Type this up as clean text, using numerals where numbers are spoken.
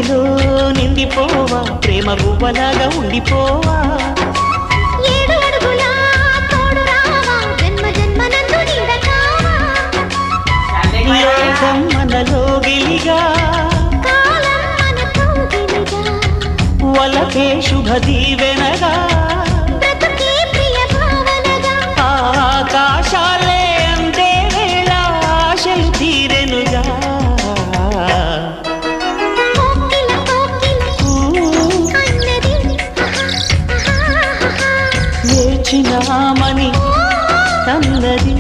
గుండెలో నిండిపోవా ప్రేమ గువ్వలాగా ఉండిపోవా లోకం మనలో గిలిగా వలకే శుభ దీవెనగా ఆకాశాలే అందే వేళ ఆశలు తీరెనుగా వేచినామని తన్నది